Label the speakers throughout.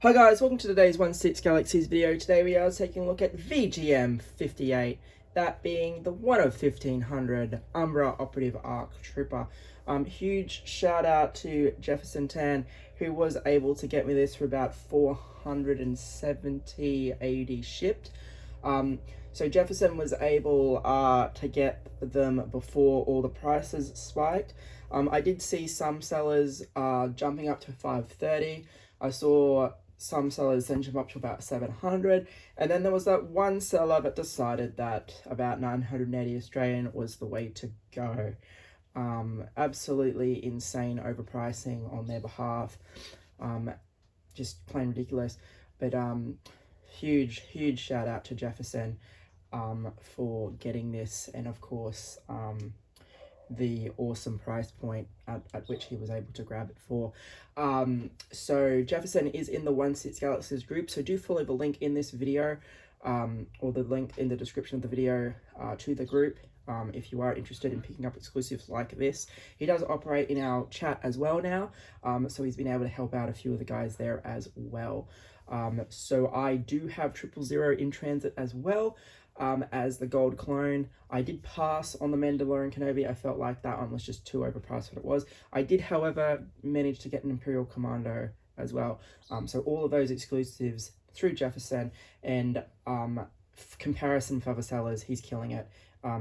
Speaker 1: Hi guys, welcome to today's 1/6 Galaxies video. Today we are taking a look at VGM 58, that being the 1 of 1500 Umbra Operative Arc Trooper. Huge shout out to Jefferson Tan, who was able to get me this for about 470 AUD shipped. So Jefferson was able to get them before all the prices spiked. I did see some sellers jumping up to 530. I saw some sellers then jump up to about 700, and then there was that one seller that decided that about 980 Australian was the way to go. Absolutely insane overpricing on their behalf, just plain ridiculous. But huge shout out to Jefferson for getting this, and of course the awesome price point at which he was able to grab it for. So Jefferson is in the 1/6 Galaxies group, so do follow the link in this video, or the link in the description of the video to the group if you are interested in picking up exclusives like this. He does operate in our chat as well now, so he's been able to help out a few of the guys there as well. So I do have 000 in transit as well, as the gold clone. I did pass on the Mandalorian Kenobi. I felt like that one was just too overpriced what it was. I did, however, manage to get an Imperial Commando as well. So all of those exclusives through Jefferson, and comparison for other sellers, he's killing it.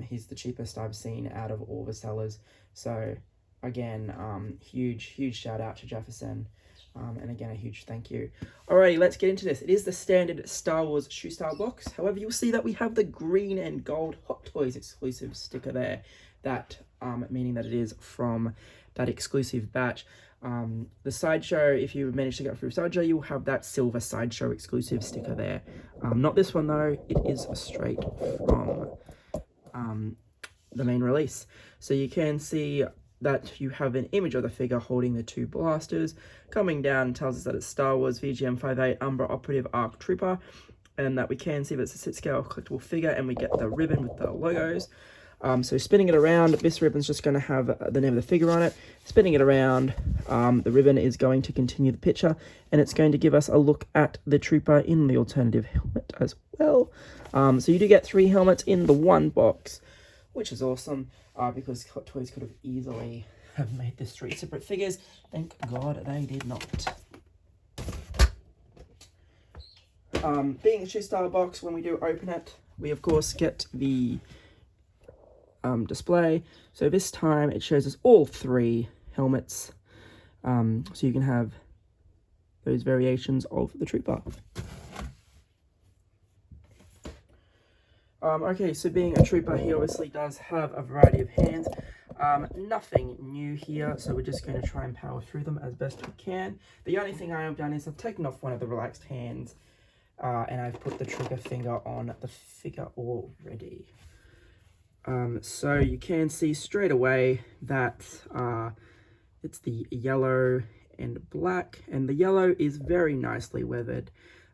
Speaker 1: He's the cheapest I've seen out of all the sellers. So again, huge shout out to Jefferson. And again, a huge thank you. Alrighty, let's get into this. It is the standard Star Wars shoe style box. However, you'll see that we have the green and gold Hot Toys exclusive sticker there. That meaning that it is from that exclusive batch. The Sideshow, if you manage to get through Sideshow, you'll have that silver Sideshow exclusive sticker there. Not this one though, it is straight from the main release. So you can see that you have an image of the figure holding the two blasters. Coming down tells us that it's Star Wars VGM 58 Umbra Operative Arc Trooper, and that we can see that it's a 6 scale collectible figure, and we get the ribbon with the logos. So spinning it around, this ribbon's just going to have the name of the figure on it. Spinning it around, the ribbon is going to continue the picture, and it's going to give us a look at the trooper in the alternative helmet as well. So you do get 3 helmets in the one box, which is awesome, because Hot Toys could have easily have made this 3 separate figures. Thank God they did not. Being a shoe style box, when we do open it, we of course get the display. So this time it shows us all 3 helmets, so you can have those variations of the trooper. Okay, so being a trooper, he obviously does have a variety of hands. Nothing new here, so we're just going to try and power through them as best we can. The only thing I have done is I've taken off one of the relaxed hands, and I've put the trigger finger on the figure already. So you can see straight away that it's the yellow and black, and the yellow is very nicely weathered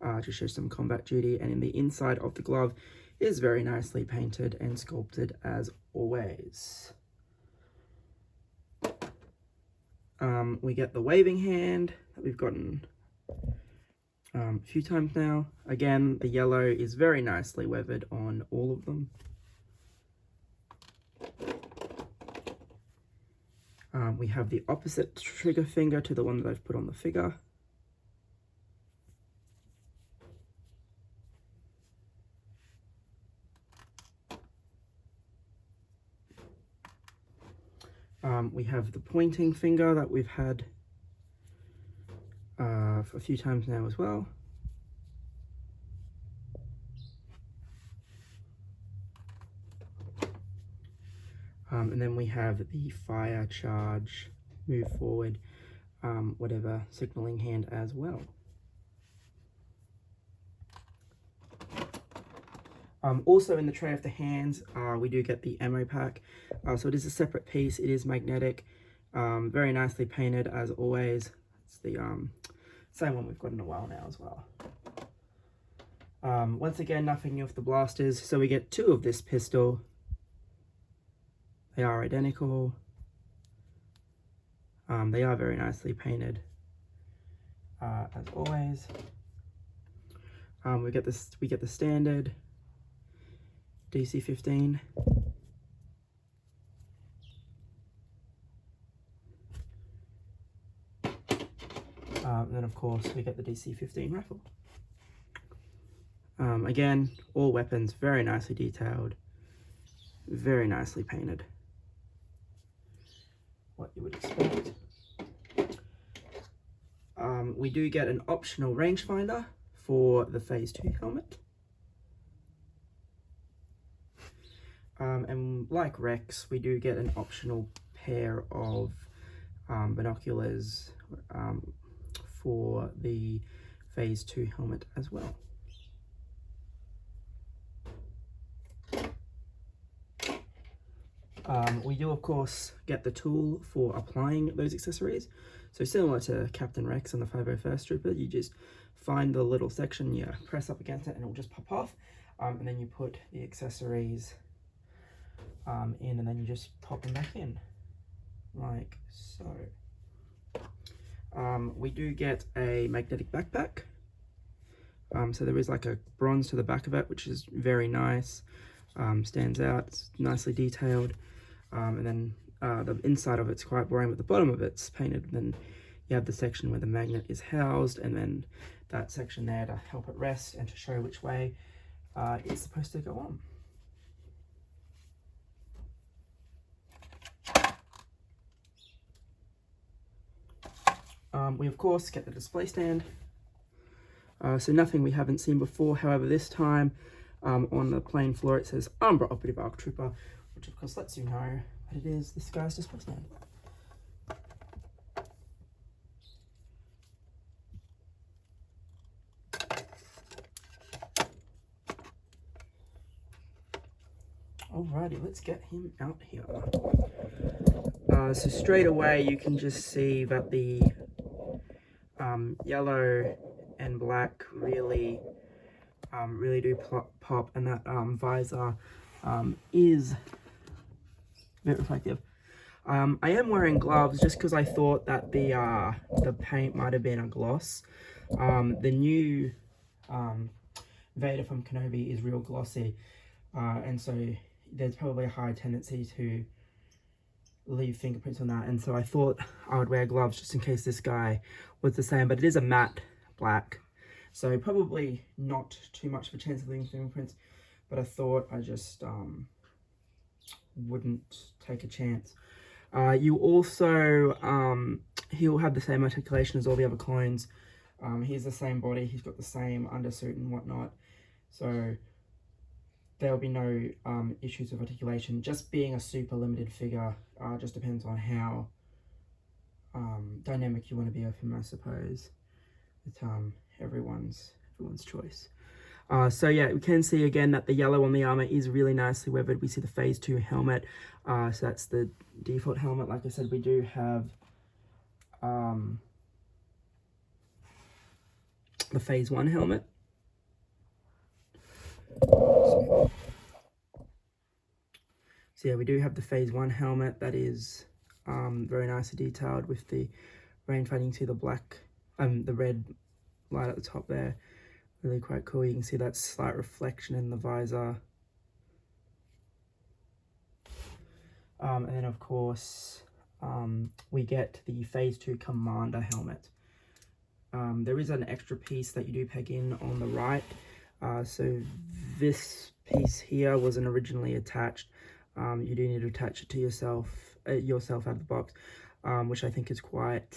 Speaker 1: to show some combat duty, and in the inside of the glove is very nicely painted and sculpted as always. We get the waving hand that we've gotten a few times now. Again, the yellow is very nicely weathered on all of them. We have the opposite trigger finger to the one that I've put on the figure. We have the pointing finger that we've had a few times now as well. And then we have the fire, charge, move forward, whatever signaling hand as well. Also in the tray of the hands, we do get the ammo pack. So it is a separate piece, it is magnetic, very nicely painted as always. It's the same one we've got in a while now as well. Once again, nothing new with the blasters, so we get 2 of this pistol. They are identical. They are very nicely painted. as always. We get the standard DC 15. And then of course we get the DC 15 rifle. Again, all weapons very nicely detailed, very nicely painted. What you would expect. We do get an optional rangefinder for the Phase 2 helmet. And like Rex, we do get an optional pair of binoculars for the Phase 2 helmet as well. We do of course get the tool for applying those accessories. So similar to Captain Rex and the 501st Trooper, you just find the little section, you press up against it and it'll just pop off. And then you put the accessories in, and then you just pop them back in, like so. We do get a magnetic backpack. So there is like a bronze to the back of it, which is very nice. Stands out, it's nicely detailed. And then the inside of it's quite boring, but the bottom of it's painted. And then you have the section where the magnet is housed, and then that section there to help it rest and to show which way it's supposed to go on. We of course get the display stand. So nothing we haven't seen before. However, this time on the plain floor it says Umbra Operative Arc Trooper, which of course lets you know that it is this guy's display stand. Alrighty, let's get him out here. So straight away you can just see that the yellow and black really do pop, and that visor is a bit reflective. I am wearing gloves just because I thought that the paint might have been a gloss. The new Vader from Kenobi is real glossy, and so there's probably a high tendency to leave fingerprints on that, and so I thought I would wear gloves just in case this guy was the same, but it is a matte black, so probably not too much of a chance of leaving fingerprints, but I thought I just wouldn't take a chance. You also, he'll have the same articulation as all the other clones. He's the same body, he's got the same undersuit and whatnot, so there'll be no issues with articulation. Just being a super limited figure just depends on how dynamic you want to be with him, I suppose. It's everyone's choice. So yeah, we can see again that the yellow on the armor is really nicely weathered. We see the Phase 2 helmet, so that's the default helmet. Like I said, we do have the Phase 1 helmet. So yeah, we do have the Phase 1 helmet that is very nicely detailed with the rangefinder to the black, the red light at the top there. Really quite cool. You can see that slight reflection in the visor. And then of course, we get the Phase 2 Commander helmet. There is an extra piece that you do peg in on the right. So this piece here wasn't originally attached. You do need to attach it to yourself out of the box, which I think is quite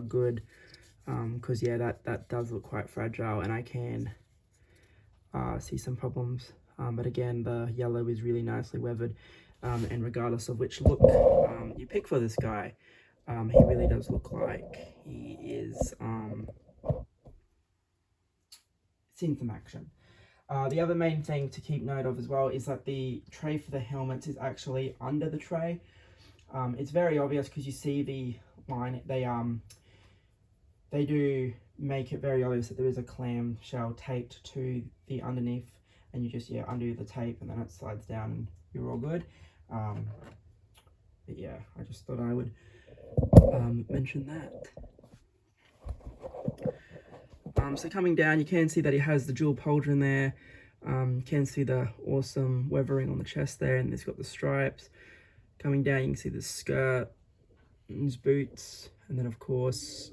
Speaker 1: good, because yeah, that does look quite fragile, and I can see some problems. But again, the yellow is really nicely weathered, and regardless of which look you pick for this guy, he really does look like he is seen some action. The other main thing to keep note of as well is that the tray for the helmets is actually under the tray. It's very obvious because you see the line. They do make it very obvious that there is a clamshell taped to the underneath, and you just undo the tape and then it slides down and you're all good. But yeah, I just thought I would mention that. So coming down, you can see that he has the dual pauldron there. You can see the awesome weathering on the chest there, and it's got the stripes. Coming down, you can see the skirt, and his boots, and then of course,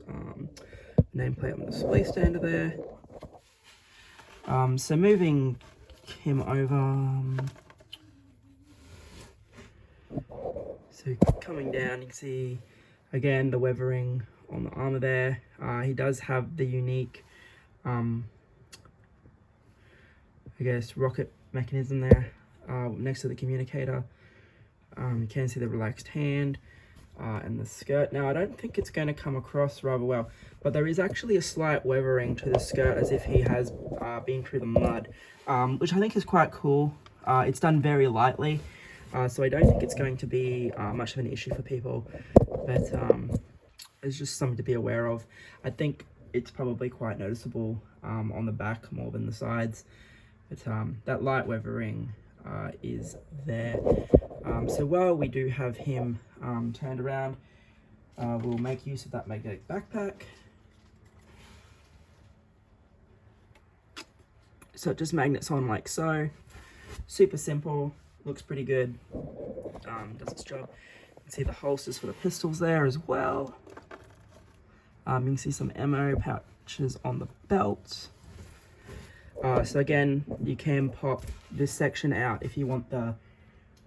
Speaker 1: nameplate on the display stander there. So moving him over, so coming down, you can see again the weathering on the armor there. He does have the unique, I guess, rocket mechanism there next to the communicator. You can see the relaxed hand and the skirt. Now, I don't think it's going to come across rather well, but there is actually a slight weathering to the skirt as if he has been through the mud, which I think is quite cool. It's done very lightly, so I don't think it's going to be much of an issue for people, but it's just something to be aware of. I think it's probably quite noticeable on the back more than the sides, but that light weathering is there. So while we do have him turned around, we'll make use of that magnetic backpack. So it just magnets on like so. Super simple, looks pretty good, does its job. You can see the holsters for the pistols there as well. You can see some ammo pouches on the belt. So again, you can pop this section out if you want the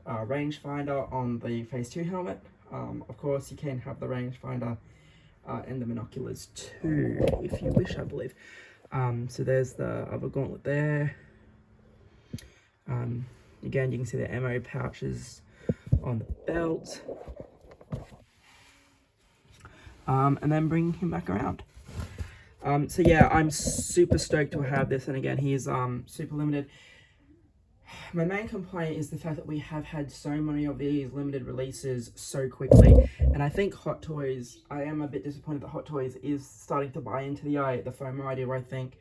Speaker 1: rangefinder on the Phase 2 helmet. Of course, you can have the rangefinder and the binoculars too, if you wish, I believe. So there's the other gauntlet there. Again, you can see the ammo pouches on the belt. And then bring him back around. So yeah, I'm super stoked to have this, and again, he is super limited. My main complaint is the fact that we have had so many of these limited releases so quickly, and I think Hot Toys, I am a bit disappointed that Hot Toys is starting to buy into the FOMO idea, I think,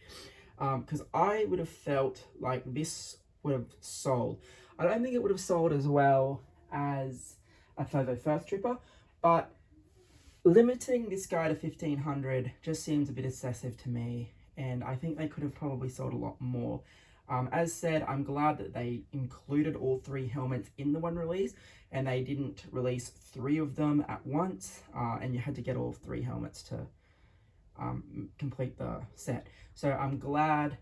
Speaker 1: because I would have felt like this would have sold. I don't think it would have sold as well as a FOVO First Trooper, but limiting this guy to 1,500 just seems a bit excessive to me, and I think they could have probably sold a lot more. As said, I'm glad that they included all 3 helmets in the one release, and they didn't release 3 of them at once, and you had to get all 3 helmets to complete the set. So I'm glad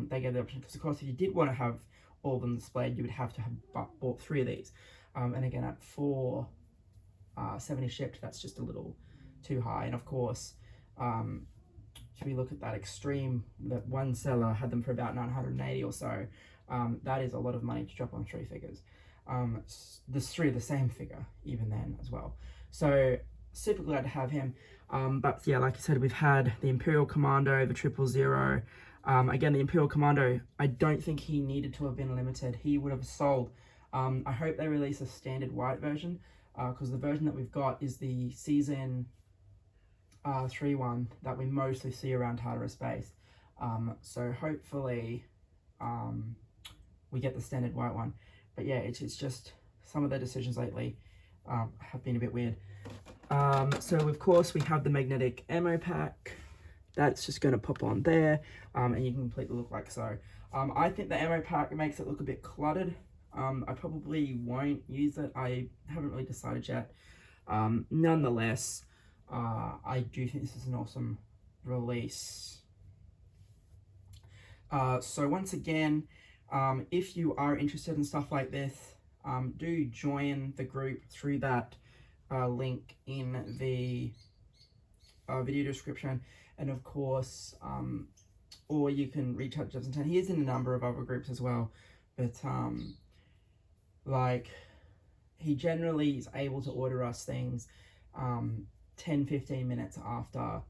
Speaker 1: they gave the option, because of course if you did want to have all of them displayed, you would have to have bought 3 of these. And again, at 470 shipped, that's just a little too high. And of course, if we look at that extreme, that one seller had them for about 980 or so, that is a lot of money to drop on 3 figures. There's 3 of the same figure even then as well. So super glad to have him. But yeah, like I said, we've had the Imperial Commando, the 000. Again, the Imperial Commando, I don't think he needed to have been limited. He would have sold. I hope they release a standard white version, because the version that we've got is the Season 3 one that we mostly see around Tartarus Space. So hopefully we get the standard white one. But yeah, it's just some of the decisions lately have been a bit weird. So of course we have the magnetic ammo pack. That's just going to pop on there, and you can complete the look like so. I think the ammo pack makes it look a bit cluttered. I probably won't use it. I haven't really decided yet. Nonetheless, I do think this is an awesome release. So once again, if you are interested in stuff like this, do join the group through that link in the video description, and of course, or you can reach out to Justin 10. He is in a number of other groups as well, but like, he generally is able to order us things 10-15 minutes after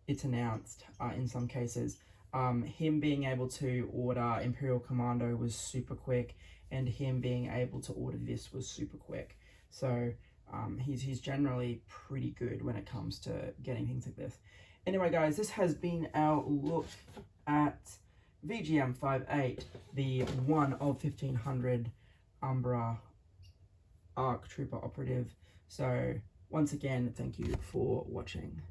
Speaker 1: it's announced in some cases. Him being able to order Imperial Commando was super quick, and him being able to order this was super quick. So he's generally pretty good when it comes to getting things like this. Anyway guys, this has been our look at VGM 5.8, the one of 1,500 Umbra ARC Trooper Operative. So once again, thank you for watching.